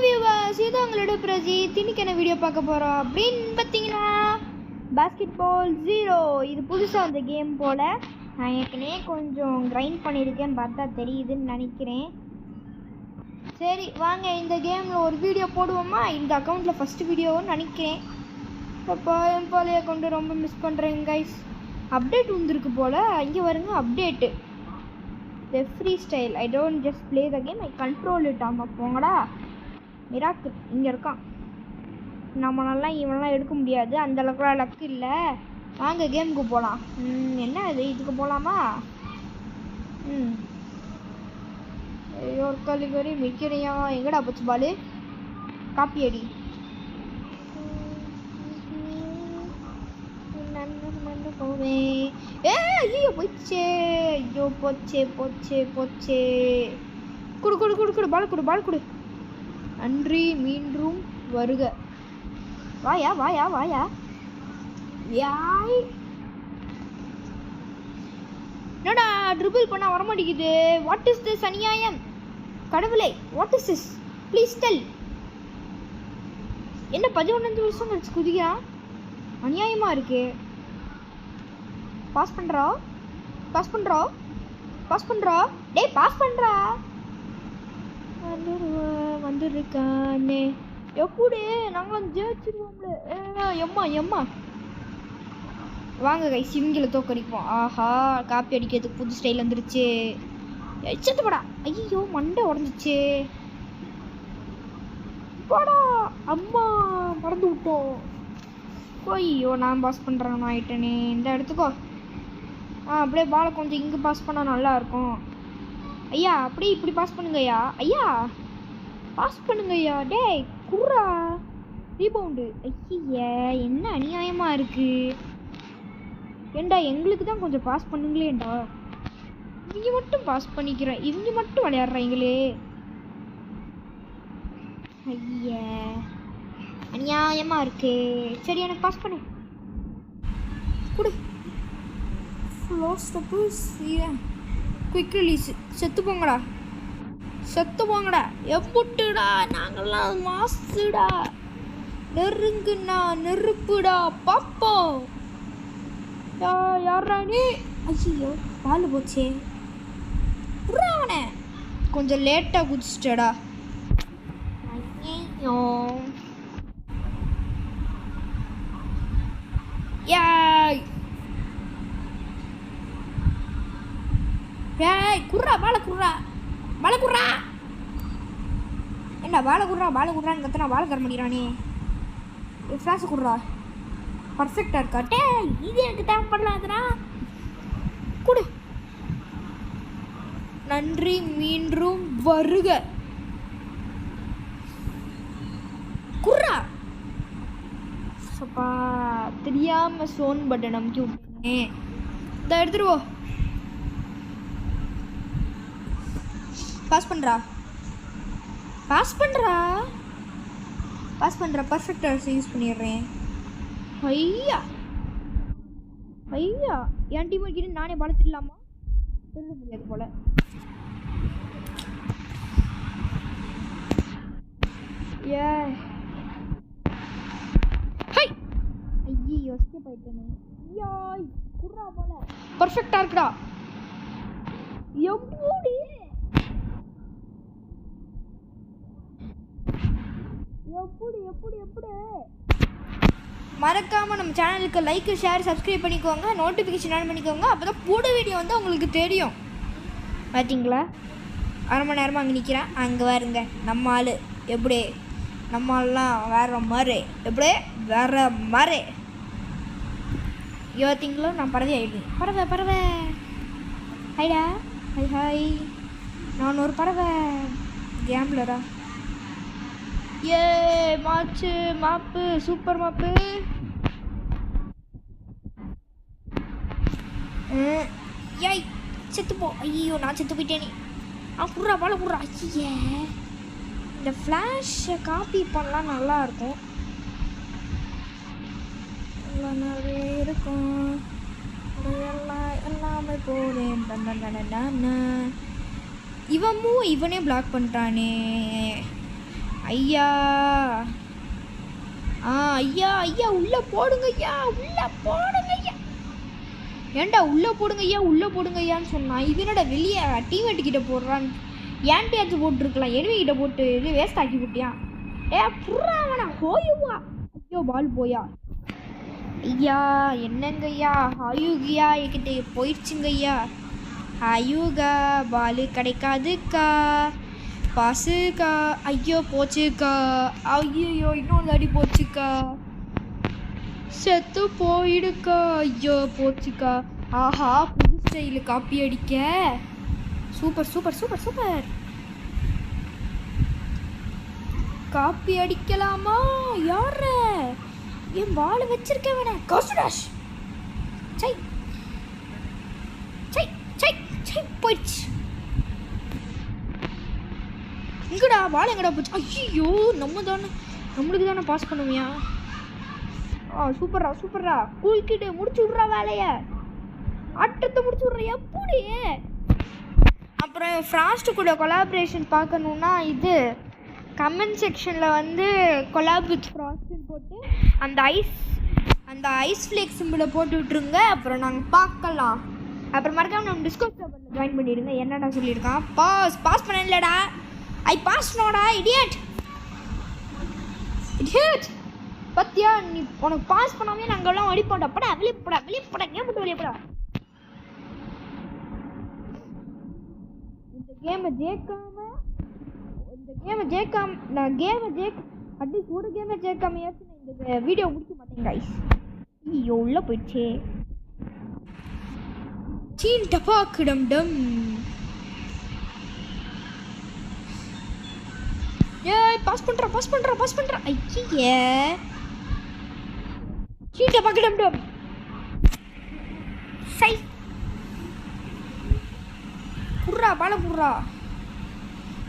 Viewers, இது உங்களோட பிரஜித். இன்னைக்கு என்ன வீடியோ பார்க்க போகிறோம் அப்படின்னு பார்த்தீங்கன்னா, பாஸ்கெட் பால் 0. இது புதுசாக வந்த கேம் போல். நான் ஏற்கனவே கொஞ்சம் கிரைண்ட் பண்ணியிருக்கேன்னு பார்த்தா தெரியுதுன்னு நினைக்கிறேன். சரி வாங்க இந்த கேமில் ஒரு வீடியோ போடுவோமா. இந்த அக்கௌண்ட்டில் ஃபஸ்ட்டு வீடியோன்னு நினைக்கிறேன். அப்போ என் பழைய அக்கௌண்ட்டு ரொம்ப மிஸ் பண்ணுறேங்க கைஸ். அப்டேட் வந்துருக்கு போல். இங்கே வருங்க update. The freestyle. I don't just play the game, I control it. ஆமாம் போங்கடா. மிராக்கிள் இங்கே இருக்கான். நம்மளாலாம் இவனெல்லாம் எடுக்க முடியாது, அந்த அளவுக்குலாம் லக்கு இல்லை. வாங்க கேமுக்கு போகலாம். என்ன இது, இதுக்கு போகலாமா? ஐயோ ஒரு கலிகரி மிக்கிறியா. எங்கடா போச்சு பாலு? காப்பி அடி. ஐயோ போச்சே, ஐயோ போச்சே போச்சே போச்சே. குடு குடு குடு குடு பால் குடு பால் குடு. நன்றி, மீண்டும் வருக. வாயா வாயா வாயா. யாய் என்னடா ட்ரிபிள் பண்ண வரமாட்டேங்குது. வாட் இஸ் திஸ் அநியாயம்? கடவுளே, what is this? Please tell. என்ன 11 வருஷம் கழிச்சு குதியா? அநியாயமாக இருக்கு. பாஸ் பண்ணுறா பாஸ் பண்ணுறா பாஸ் பண்ணுறா. டேய் பாஸ் பண்ணுறா. வந்துருக்கானே எப்படி நாங்களும் ஜெயிச்சிருவோம்ல. எம்மா எம்மா. வாங்க கைஸ் இவங்கள தோக்கடிப்போம். ஆஹா காப்பி அடிக்கிறதுக்கு புது ஸ்டைல் வந்துருச்சு. எச்சத்து படா. ஐயோ மண்டை உடஞ்சிச்சு. போடா அம்மா மறந்து விட்டோம். ஐயோ நான் பாஸ் பண்ணுறேன் ஆயிட்டேனே. இந்த இடத்துக்கோ. அப்படியே பாலை கொஞ்சம் இங்கே பாஸ் பண்ணால் நல்லாயிருக்கும். ஐயா அப்படியே இப்படி பாஸ் பண்ணுங்க ஐயா. ஐயா பாஸ் பண்ணுங்க ஐயா. டேய் குர்ரா ரீபவுண்டு. ஐய என்ன அநியாயமாக இருக்குது. ஏண்டா எங்களுக்கு தான் கொஞ்சம் பாஸ் பண்ணுங்களேண்டா. இவங்க மட்டும் பாஸ் பண்ணிக்கிறேன், இவங்க மட்டும் விளையாடுறாங்களே. ஐய அநியாயமாக இருக்கு. சரி எனக்கு பாஸ் பண்ணு கொடு. Slow step quick release. செத்து போங்கடா செத்து போங்கடா. எப்புட்டுடா நாங்கள்லாம் மாசுடா. நெருங்குண்ணா நெருப்புடா பாப்போம். யாரா நீ? ஐயோ பால் போச்சே. அவனை கொஞ்சம் லேட்டாக குதிச்சிட்டடா. ஐயோ ஏய் ஏய் குர்ரா பாலை குர்ரா பாலை குர்ரா. என்ன பாலை குர்ரா பாலை குர்ரான்னு கற்றுனா பாலை தர முடியறானே. ஃப்ளாஷை குர்ரா. பர்ஃபெக்டாக இருக்கா. டே இது எனக்கு தேவைப்படலாதுனா கொடு. நன்றி, மீண்டும் வருக. குர்ரா. சப்பா தெரியாமல் சோன் பட்டன் அமுக்கி விட்டேன். இதை எடுத்துருவோம். பாஸ் பண்ணுறா பாஸ் பண்ணுறா பாஸ் பண்ணுறா. பர்ஃபெக்டாக யூஸ் பண்ணிடுறேன். ஐயா ஐயா என் டீம் கிட்ட நானே பலத்திடலாமா? சொல்ல முடியாது போல. ஏ ஹை ஐயோ எஸ்கேப் ஆயிட்டேனே. யாய் குர்ரா போல. பர்ஃபெக்டாக இருக்குடா. எப்படி எப்படி எப்படி எப்படி. மறக்காமல் நம்ம சேனலுக்கு லைக் ஷேர் சப்ஸ்கிரைப் பண்ணிக்கோங்க, நோட்டிஃபிகேஷன் ஆன் பண்ணிக்கோங்க. அப்போ தான் போட வீடியோ வந்து உங்களுக்கு தெரியும். பார்த்தீங்களா 1/2 மணி நேரமாக அங்கே நிற்கிறேன். அங்கே பாருங்க நம்ம ஆள் எப்படி. நம்ம ஆள்லாம் வேற மாதிரி எப்படி வேற மாதிரி. யோசிங்களோ நான் பறவை ஆகிடுவேன். பறவை பறவை ஹைடா. ஹை ஹாய் நான் ஒரு பறவை கேம்லரா. ஏ மாச்சு மாப்பு சூப்பர் மாப்பு. ஏய் செத்துப்போ. ஐயோ நான் செத்து போயிட்டேனே. குர்ரா பால குர்ரா. ஐயே இந்த ஃப்ளாஷை காப்பி பண்ணலாம் நல்லாயிருக்கும். நிறைய இருக்கும் எல்லாமே போகிறேன். இவனே பிளாக் பண்ணிட்டானே. ஐயா ஐயா ஐயா உள்ளே போடுங்க ஐயா, உள்ளே போடுங்க ஐயா. ஏன்டா உள்ளே போடுங்க ஐயா, உள்ளே போடுங்க ஐயான்னு சொன்னான். இது என்னடா வெளியே டீம்மேட்டு கிட்ட போடுறான்னு ஏன்ட்டியாச்சும் போட்டுருக்கலாம். எனிமி கிட்ட போட்டு இது வேஸ்ட் ஆக்கி போட்டியா? புறா வேணா ஹோயுவா. ஐயோ பால் போயா. ஐயா என்னங்க ஐயா, ஆயுகியா என்கிட்ட போயிடுச்சுங்க ஐயா. ஐயோகா பால் கிடைக்காதுக்கா, பாசுக்கா. ஐயோ போச்சுக்கா. ஐயோ இன்னொரு அடி போச்சுக்கா. செத்து போயிடுக்கா. ஐயோ போச்சுக்கா. ஆஹா புது ஸ்டைலு காப்பி அடிக்க. Super super super super. Copy அடிக்கலாமா? யார என் பால் வச்சிருக்க வேணா. கசுடாஷ் சை சை சை சை போயிடுச்சு. எங்கடா பால் எங்கடா போச்சு? ஐயோ நம்மளுக்கு தானே பாஸ் பண்ணுவியா? சூப்பர்ரா சூப்பர்ரா. கூல்கிட்டு முடிச்சு விட்றா வேலைய, ஆட்டத்தை முடிச்சு விட்ற எப்படி. அப்புறம் ஃப்ராஸ்ட்டு கூட கொலாபரேஷன் பார்க்கணுன்னா இது கமெண்ட் செக்ஷனில் வந்து கொலாப் வித் ஃப்ராஸ்ட்னு போட்டு அந்த ஐஸ் ஃப்ளேக் சிம்பிளை போட்டு விட்ருங்க. அப்புறம் நாங்கள் பார்க்கலாம். அப்புறம் மறக்காம நம்ம டிஸ்கோஸ் சர்வரில் ஜாயின் பண்ணிடுங்க. என்னடா சொல்லியிருக்கான்? பாஸ் பண்ணலடா. ஐ பாஸ் நோடா இடியட் இடியட். பத்தியா நீ உனக்கு பாஸ் பண்ணாமே நாங்கள் எல்லாம் அடிப்போம்டா. படா வெளியே கேம் விட்டு வெளியே போடா. இந்த கேமை ஜெயிக்காம நான் அட்லீஸ்ட் ஒரு கேமை ஜெயிக்காமையாச்சும் நான் இந்த வீடியோ முடிக்க மாட்டேன் கைஸ். ஐயோ உள்ள போயிடுச்சே. சீன் டபாக்கிடம் டம். ஏய் பாஸ் பண்றா. ஐயே சீன் டபாக்கிடம் டம். சை குர்ரா பால குர்ரா.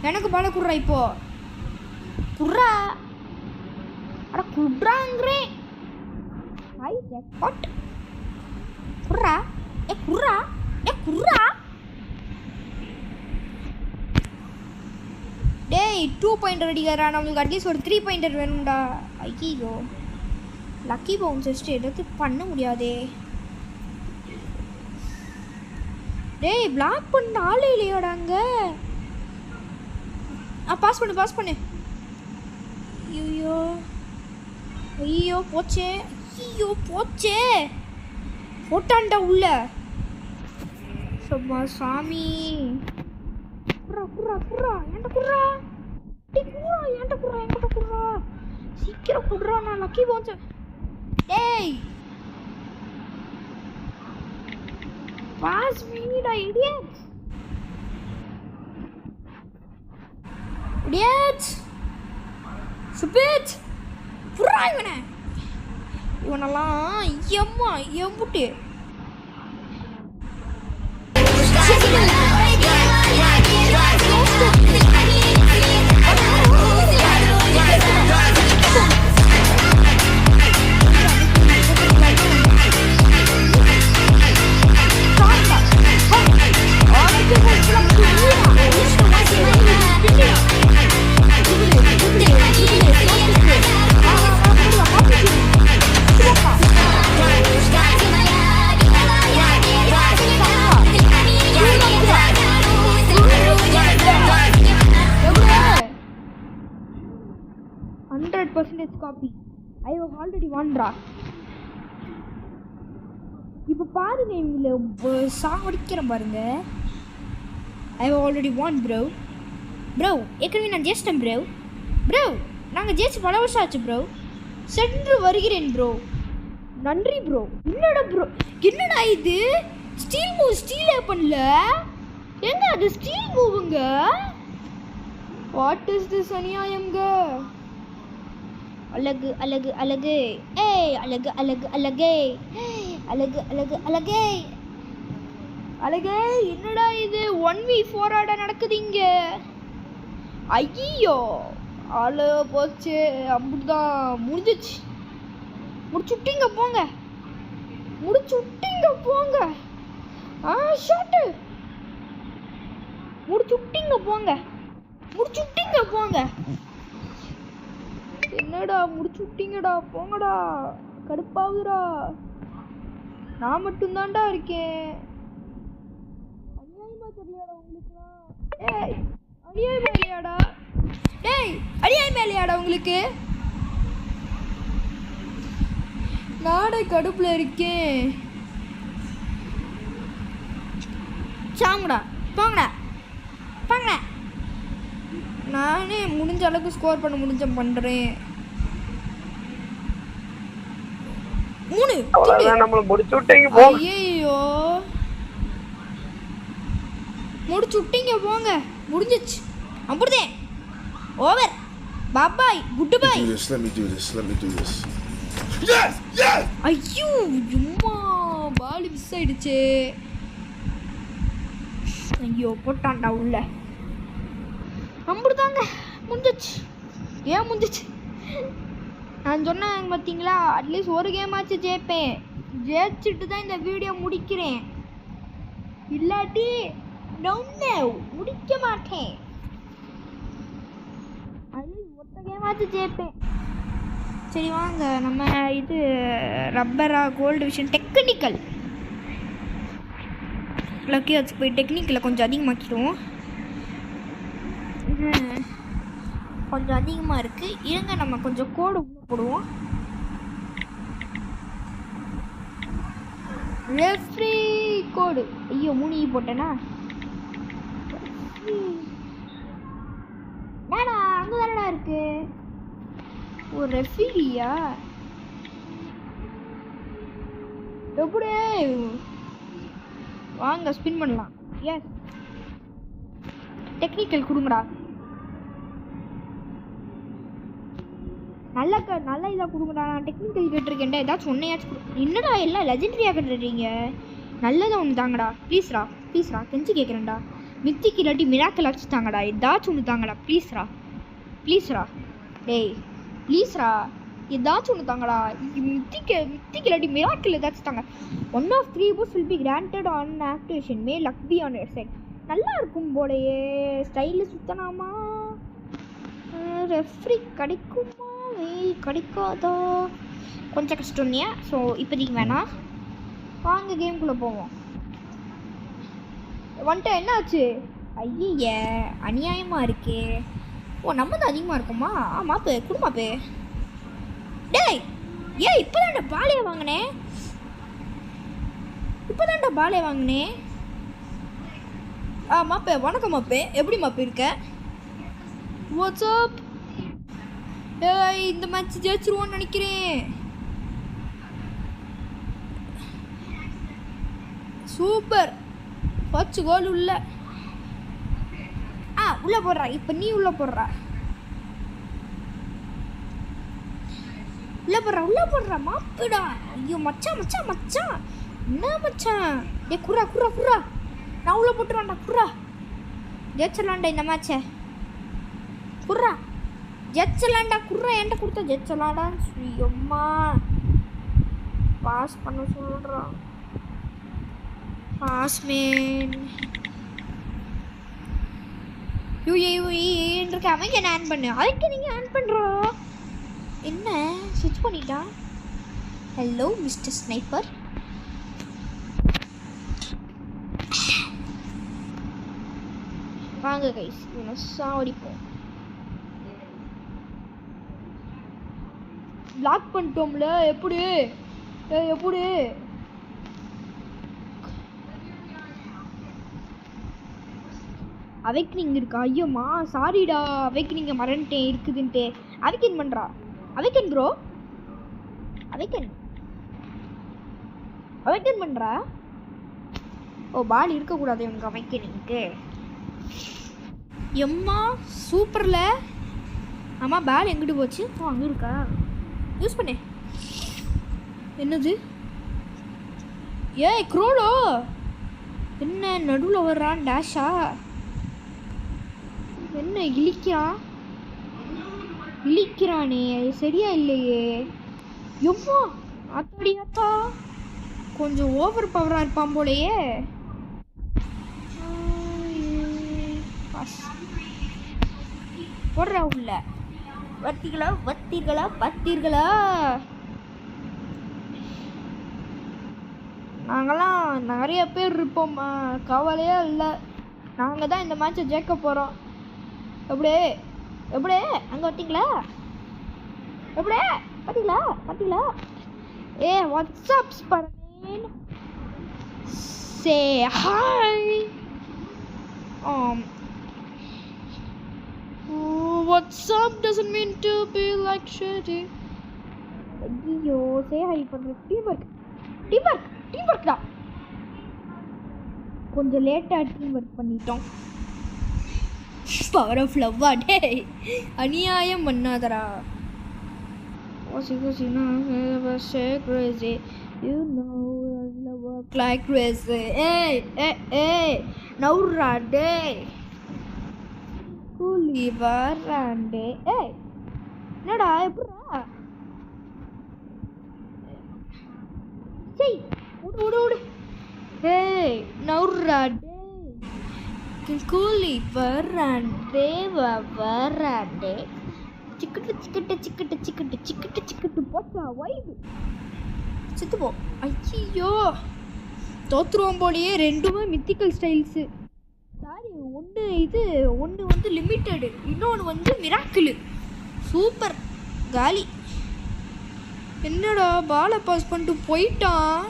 எனக்கு பால குர்ரா. இப்போ குர்ரா. அட குர்ராங்கறே. ஐ ஜாக்பாட். குர்ரா குர்ரா குர்ரா. டேய் 2 பாயிண்டர் அடிக்கிறா. நம்மளுக்கு அட்லீஸ்ட் ஒரு 3 பாயிண்டர் வேணும்டா. ஐயோ லக்கி பவுன்சர்ஸ்ட்டு எதுவும் பண்ண முடியாதே. டேய் பிளாக் பண்ண ஆளே இல்லையாடாங்க. பாஸ் பண்ணு. ஐயோ போச்சே. போட்டான்டா உள்ள. சும்மா சாமி. குர்ரா ஏன்டா குர்ரா சீக்கிரம் குர்ரா. நான் லக்கி பவுன்சர். டேய் பாஸ் மீடா இடியட்ஸ் சுபிட். புறா இவனெல்லாம் எம்புட்டு. காப்பி. ஐ ஹவ் ஆல்ரெடி வான்டா. இப்போ பாருங்க இவங்கள சாவடிக்கிறேன் பாருங்க. I have already won bro. ஏற்கனவே நான் ஜெயிச்சிட்டேன் ப்ரோ. நாங்கள் ஜெயிச்சு பல வருஷம் ஆச்சு ப்ரோ. சென்று வருகிறேன் ப்ரோ. நன்றி ப்ரோ. என்னடா இது ஸ்டீலே பண்ணல. எங்க அது ஸ்டீல் மூவுங்க? வாட் இஸ் திஸ் அநியாயங்க? அழகு ஏய் அழகு என்னடா இது 1v4 ஆட நடக்குது இங்க. ஐயோ ஆளு போச்சு. அப்படிதான் முடிச்சுட்டீங்க போங்க. ஷாட்டு முடிச்சுட்டீங்க போங்க. என்னடா முடிச்சு விட்டீங்கடா, போங்கடா, கடுப்பாகுதுடா. நான் மட்டும்தான்டா இருக்கேன். அநியாயமா தெரியலடா உங்களுக்குலாம். ஏய் அநியாயமா இல்லையாடா? டேய் அநியாயமா இல்லையாடா உங்களுக்கு? நாடே கடுப்புல இருக்கேன். சாங்கடா, போங்கடா போங்கடா. நானே முடிஞ்ச அளவுக்கு ஸ்கோர் பண்ண பண்றேன். 3 நம்மள முடிச்சு விட்டீங்க போங்க. ஐயோ முடிச்சு விட்டீங்க போங்க, முடிஞ்சிச்சு. அம்புடுதே over. Bye good bye. Let me do this. ஐயோ சும்மா பால் மிஸ் ஆயிடுச்சு. ஐயோ போட்டான்டா உள்ள. அம்புடுதாங்க முடிஞ்சிச்சு. ஏன் முடிஞ்சிச்சு? நான் சொன்னேன் பார்த்தீங்களா, அட்லீஸ்ட் ஒரு கேம் ஆச்சு ஜெயிப்பேன். ஜெயிச்சுட்டு தான் இந்த வீடியோ முடிக்கிறேன். இல்லாட்டி முடிக்க மாட்டேன். அட்லீஸ்ட் மொத்த கேம் ஆச்சு ஜெயிப்பேன். சரி வாங்க, நம்ம இது ரப்பரா கோல்டு விஷன் டெக்னிக்கல் லக்கியாச்சு போய் டெக்னிக்கலை கொஞ்சம் அதிகமாக்கிடுவோம். கொஞ்சம் அதிகமாக இருக்குது. இருங்க நம்ம கொஞ்சம் கோடு உள்ள போடுவோம். ரெஃப்ரி கோடு. ஐயோ 3 போட்டேனா? வேணா அங்கே தானடா இருக்கு. ஒரு ரெஃப்ரியா எப்படி? வாங்க ஸ்பின் பண்ணலாம். எஸ் டெக்னிக்கல் கொடுங்கடா. நல்ல இதாக கொடுங்கடா. நான் டெக்னிக்கல் கேட்டிருக்கேன்டா. ஏதாச்சும் ஒன்றையாச்சும் என்னடா எல்லாம் லெஜெண்டரியாக கேட்டுறீங்க. நல்லதாக ஒன்று தாங்கடா ப்ளீஸ்ரா. கெஞ்சி கேட்குறேன்டா. மித்திக்கு இல்லாட்டி மிராக்கல் அடிச்சு தாங்கடா. ஏதாச்சும் ஒன்று தாங்கடா ப்ளீஸ்ரா. டேய் ப்ளீஸ்ரா ஏதாச்சும் ஒன்று தாங்கடா. மித்திக்கு இல்லாட்டி மிராக்கல் ஏதாச்சும் தாங்க. 1 of 3 boosts will be granted on activation. May luck be on your side. நல்லா இருக்கும் போலையே. ஸ்டைலில் சுத்தனாமா? ரெஃப்ரி கிடைக்குமா கிடைக்காதா? கொஞ்சம் கஷ்டம் இல்லையா? ஸோ இப்போதைக்கு வேணாம். வாங்க கேம்குள்ளே போவோம். வந்துட்டு என்ன ஆச்சு? ஐய அநியாயமாக இருக்கே. ஓ நம்ம தான் அதிகமாக இருக்குமா? மாப்பு குடுமாப்பு. டேய் இப்போதான்டா பாலே வாங்கினேன். மாப்பு வணக்கம் மாப்பு. எப்படி மாப்பு இருக்க? வாட்ஸ்அப். இந்த மேட்ச் ஜெயிச்சிருவோன்னு நினைக்கிறேன். சூப்பர். 10 கோல் உள்ள போடுறா. இப்போ நீ உள்ள போடுறா. உள்ள போடுறா மாப்புடா. ஐயோ மச்சான் என்ன மச்சான்? குர்ரா நான் உள்ள போட்டுருவான்டா. குர்ரா ஜெயிச்சிடலான்டா இந்த மேட்சை. குர்ரா ஜெயிச்சிடலான்டா. குர்ரா என்கிட்ட கொடுத்தா ஜெயிச்சிடலான்டா. அம்மா பாஸ் பண்ண சொல்கிறான். பாஸ்மேன் யூஏ அவன் என்ன ஆன் பண்ணு. அதுக்கு நீங்கள் ஆன் பண்ணுறா என்ன? ஸ்விட்ச் பண்ணிட்டா. Hello mister sniper. வாங்க கைஸ் இவனை சாவடிப்போம். பிளாக் பண்ணிட்டோம்ல. எப்படி அவைக்கனிங் இருக்கா? ஐயோம்மா சாரிடா. அவைக்கனிங்க மறந்துட்டேன் இருக்குதுன்ட்டு. அவைக்கன் பண்ணுறா. Awaken bro. அவைக்கன் பண்ணுறா. ஓ பால் இருக்கக்கூடாது உனக்கு அவைக்கனிங்க்கு. எம்மா சூப்பரில். ஆமாம் பால் எங்கிட்டு போச்சு? அங்கே இருக்கா? யூஸ் பண்ணு. என்னது? க்ரோலோ என்ன நடுவில் வர்றான்? டேஷா என்ன இழிக்கிறானே. சரியா இல்லையே. எம்மா அத்தடியாத்தா கொஞ்சம் ஓவர் பவராக இருப்பான் போலையே. போடுறா உள்ள. பார்த்தீர்களா? நாங்களாம் நிறைய பேர் இருப்போம், கவலையே இல்லை. நாங்கள் தான் இந்த மேட்சை ஜெயிக்க போகிறோம். எப்படியே அங்கே பார்த்தீங்களா? பார்த்தீங்களா? ஏ வாட்ஸ்அப் ஸ்பரமேன், say hi. WhatsApp doesn't mean to be like shitty. ஐயோ, சே ஹாய் பண்ற. டீம் ஒர்க் தான். கொஞ்சம் லேட்டாக டீம் ஒர்க் பண்ணிட்டோம். பவர் ஆஃப் லவ்வா? டேய் அநியாயம் பண்ணாதடா. crazy, you know love work like crazy. Hey நவுறா டேய், கூலி வராண்டே. ஏய் என்னடா எப்படா? சரி ஓடு. ஏய் நவுறா டேய், கூலி வராண்டே வராண்டே. சிக்கிட்டு போச்சா வைவு சித்து போ. ஐயோ தோத்துருவோம் போலயே. ரெண்டுமே மித்திக்கல் ஸ்டைல்ஸு. சாரி, ஒன்று வந்து லிமிட்டடு, இன்னொன்று வந்து மிராக்கிள். சூப்பர் காலி. என்னடா பாலை பாஸ் பண்ணிட்டு போயிட்டான்.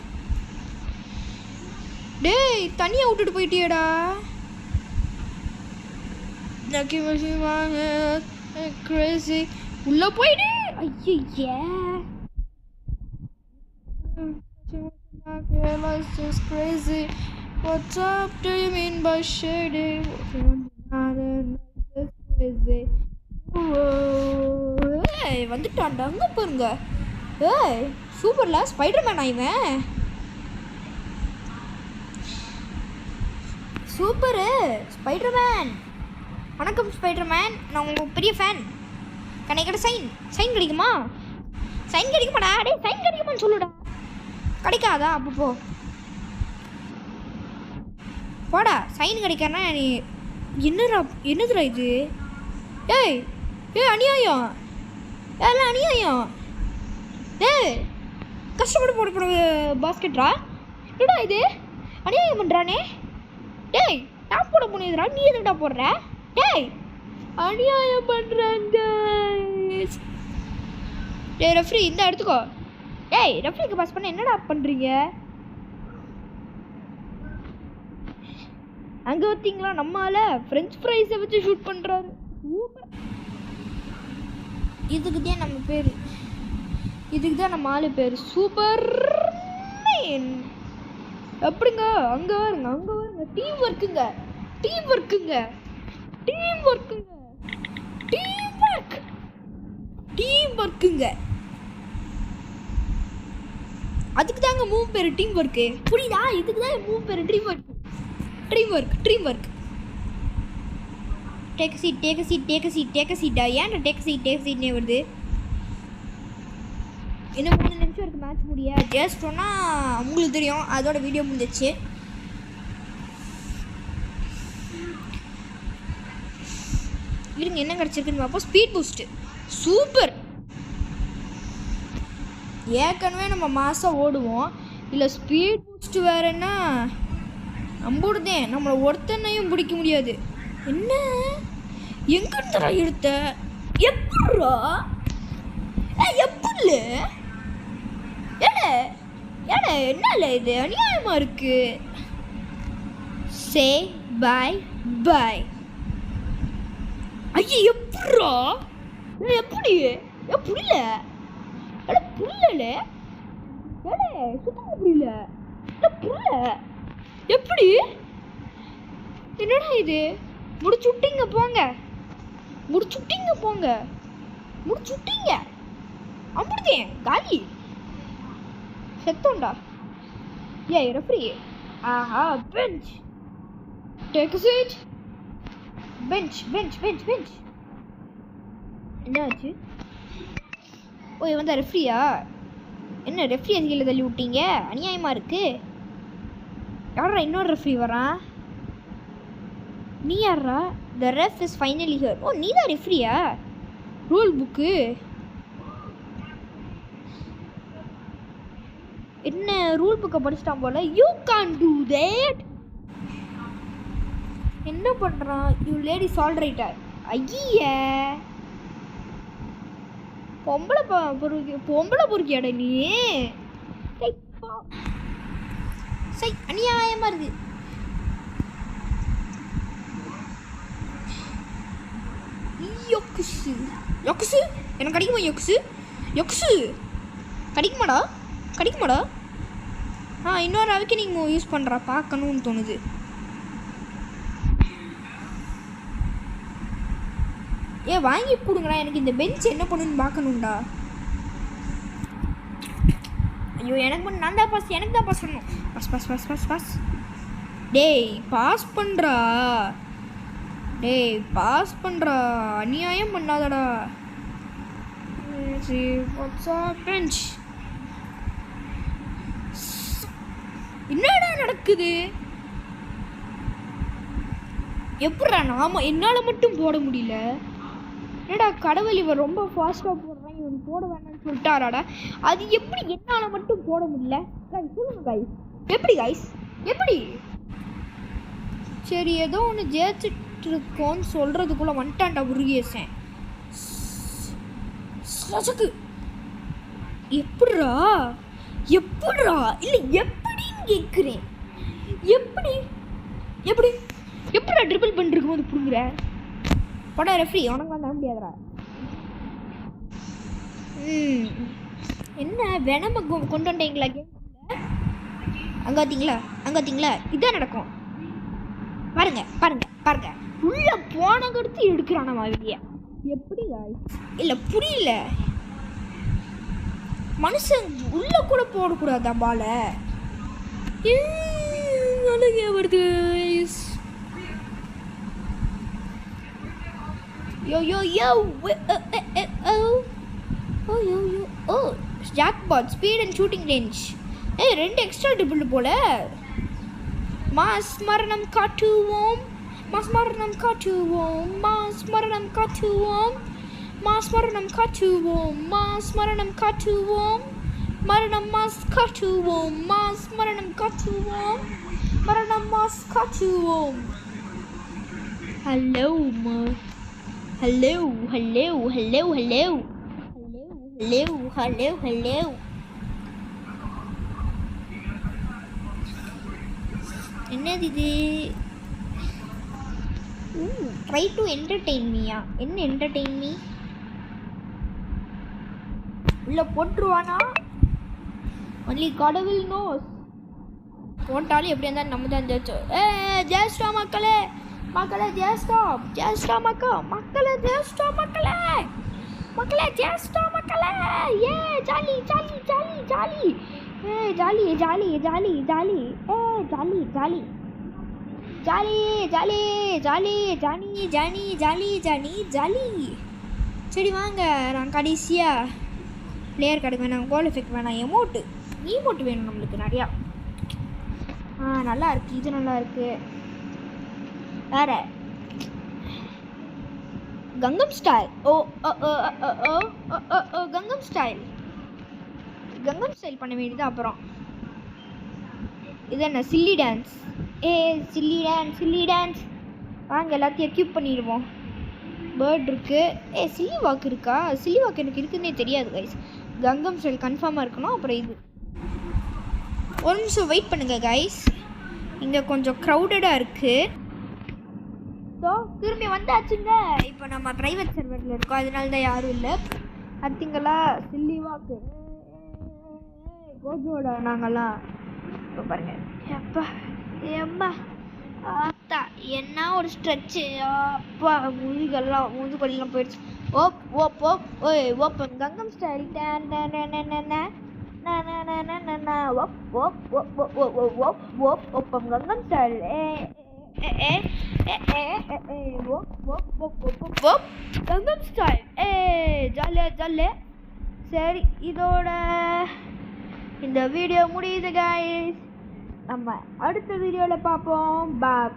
டேய் தனியாக விட்டுட்டு போயிட்டியடா. crazy உள்ள போயிடு. ஐயே just crazy. What up do you mean by shady? crazy. ஏய் வந்துட்டான்டா, அங்க பாருங்க. ஏய் சூப்பர்ல, ஸ்பைடர்மேன் இவன். Super Spiderman. வணக்கம் ஸ்பைடர்மேன், நான் உங்கள் பெரிய ஃபேன். கணக்கிட்ட சைன் கிடைக்குமா? சைன் கிடைக்குமாடா? டே சைன் கிடைக்குமான்னு சொல்லுடா. கிடைக்காதா? அப்போ போடா. சைன் கிடைக்கானா நீ என்னதுடா இது? ஏய் அநியாயம், ஏலாம் அநியாயம். ஏய் கஷ்டப்பட்டு போட பாஸ்கெட்ரா. என்னடா இது அநியாயம் பண்ணுறானே. டேய் நான் போட முடியாதுடா, நீ எதுடா போடுற? டேய் அநியாயம் பண்ணுறாங்க. டேய் ரெஃப்ரி இந்த எடுத்துக்கோ. டேய் ரெஃப்ரிக்கு பாஸ் பண்ண என்னடா பண்ணுறீங்க? அங்கே பார்த்தீங்களா நம்மால ஃப்ரெஞ்ச் ஃப்ரைஸை வச்சு ஷூட் பண்ணுறாரு. சூப்பர். இதுக்கு தான் நம்ம பேர், இதுக்கு தான் நம்ம ஆளு பேர் சூப்பர் மேன். எப்படிங்க? அங்கே வருங்க. டீம் ஒர்க்குங்க. அதுக்கு தாங்க மூவ் பேர் டீம் ஒர்க்கு. புரியுதா? இதுக்கு தான் மூவ் பேர் ட்ரீம் ஒர்க். டேக் சீட்டா. ஏன்டா டேக் சீட்னே வருது? இன்னும் 3 நிமிஷம் இருக்குது மேட்ச் முடிய. ஜஸ்ட் சொன்னால் உங்களுக்கு தெரியும், அதோட வீடியோ முடிஞ்சிச்சு. இருங்க என்ன கிடச்சிருக்குன்னு பார்ப்போம். Speed boost super. ஏற்கனவே நம்ம மாதம் ஓடுவோம், இல்லை ஸ்பீட் பூஸ்ட்டு வேறன்னா நம்புடுதேன். நம்மளை ஒருத்தனையும் பிடிக்க முடியாது. என்ன எங்கிட்ட எடுத்த? எப்படா எப்படி? என்ன இது அநியாயமா இருக்கு. சே பாய். ஐயா எப்படா? எப்படி புரியல? புரியல சுத்தமாக புரியல. எப்படி? என்னடா இது? முடிச்சுட்டீங்க போங்க. அம்புடுதேன் காலி செத்தோண்டா. ஏய் ரெஃப்ரி. ஆஹா bench. Take a seat. Bench. என்னாச்சு? ஓ இவன் தான் ரெஃப்ரியா? என்ன ரெஃப்ரி அதிகத்தில் தள்ளி விட்டீங்க? அநியாயமாக இருக்கு. யாரா இன்னொரு ரெஃப்ரி வரான்? நீ யாரா? The ref is finally here. ஓ நீ தான் ரெஃப்ரியா? ரூல் புக்கு என்ன ரூல் புக்கை படிச்சிட்டான் போல. You can't do that. என்ன பண்ணுறான் யூ லேடிஸ் ஆல் ரைட்டர். ஐய பொம்பளை பொறுக்கியாட நீ. சை அநியாயமா இருக்கு. யொக்ஸு யொக்ஸு எனக்கு கிடைக்குமா? யொக்ஸு யொக்ஸு கிடைக்குமாடா? இன்னொரு அவைக்கனிங் யூஸ் பண்ணுறா பார்க்கணும்னு தோணுது. வாங்கி கொடுங்கடா, எனக்கு இந்த பெஞ்ச் என்ன பண்ணுன்னு பார்க்கணும்டா. ஐயோ எனக்கு பண்ண நான் தான் பாஸ், எனக்கு தான் பாஸ் பண்ணணும். பாஸ் டேய் பாஸ் பண்ணுறா அநியாயம் பண்ணாதடா. பெஞ்ச் என்னடா நடக்குது? எப்படா நாம என்னால் மட்டும் போட முடியல? என்னடா கடவுள் இவன் ரொம்ப ஃபாஸ்ட்டாக போடுறான், இவன் போட வேணாம்னு சொல்லிட்டாராடா. அது எப்படி என்னால் மட்டும் போட முடியல? சொல்லுங்க கைஸ், எப்படி? சரி ஏதோ ஒன்று ஜெயிச்சுட்டு இருக்கோன்னு சொல்கிறதுக்குள்ளே வந்துட்டான்டா முருகேசன். எப்படிரா இல்லை எப்படின்னு கேட்குறேன். எப்படிடா ட்ரிபிள் பண்ணிருக்கும் போது புடுங்குற? படம் ரெஃப்ரி உனக்கு வந்து முடியாதுடா. என்ன வேணாம கொண்டு வந்துட்டீங்களா கேம்? அங்கே பார்த்தீங்களா இதான் நடக்கும். பாருங்க உள்ள போன கடுத்து எடுக்கிறான் நம்ம வெளியே. எப்படி இல்லை புரியல. மனுஷன் உள்ள கூட போடக்கூடாதா பால? அழகே வருது. Jackpot speed and shooting range. ரெண்டு எக்ஸ்ட்ரா ட்ரிபிள் போல. மாஸ் மரணம் காட்டுவோம். மரணம் காட்டுவோம். ஹலோ என்னது இது? ட்ரை டு என்டர்டெயின் மீயா? என்ன என்டர்டெயின் மீ? உள்ள போட்டுருவானா? ஒன்லி கடவுள் நோஸ். போட்டாலும் எப்படி இருந்தாலும் நம்ம தான் ஜெயிச்சோம். ஜெயிச்சிட்டா மக்களே ஜெயிச்சிட்டா மக்களே. ஏ ஜாலி சரி வாங்க. நான் கடைசியாக பிளேயர் கார்டு வேணாம், கோல் எஃபெக்ட் வேணாம், ஈமோட்டு வேணும் நம்மளுக்கு நிறையா. நல்லா இருக்குது, இது நல்லா இருக்குது. வேற கங்கம் ஸ்டைல். கங்கம் ஸ்டைல் பண்ண வேண்டியது. அப்புறம் இது என்ன? Chilli dance. சில்லி டான்ஸ் வாங்க, எல்லாத்தையும் எக்யூப் பண்ணிடுவோம். பேர்ட் இருக்கு. சில்லி வாக் இருக்கா? சில்லி வாக் எனக்கு இருக்குன்னே தெரியாது கைஸ். கங்கம் ஸ்டைல் கன்ஃபார்மாக இருக்கணும். அப்புறம் இது ஒரு நிமிஷம் வெயிட் பண்ணுங்க கைஸ், இங்கே கொஞ்சம் க்ரௌடடாக இருக்குது. ஸோ திரும்பி வந்தாச்சுங்க. இப்போ நம்ம ப்ரைவேட் சர்வரில் இருக்கோம், அதனால தான் யாரும் இல்லை. பார்த்தீங்களா சில்லி வாக்கு கோஜோட நாங்கள்லாம். இப்போ பாருங்க எப்பா ஆத்தா என்ன ஒரு ஸ்ட்ரெச்சு. அப்பா முதுகெல்லாம் போயிடுச்சு. ஓப்பம் கங்கம் ஸ்டைல். ஓப்பம் கங்கம் ஸ்டைல். கங்கம் ஸ்டைல். ஜாலியா. சரி இதோட இந்த வீடியோ முடியுது கைஸ். நம்ம அடுத்த வீடியோவில் பார்ப்போம். பாய்.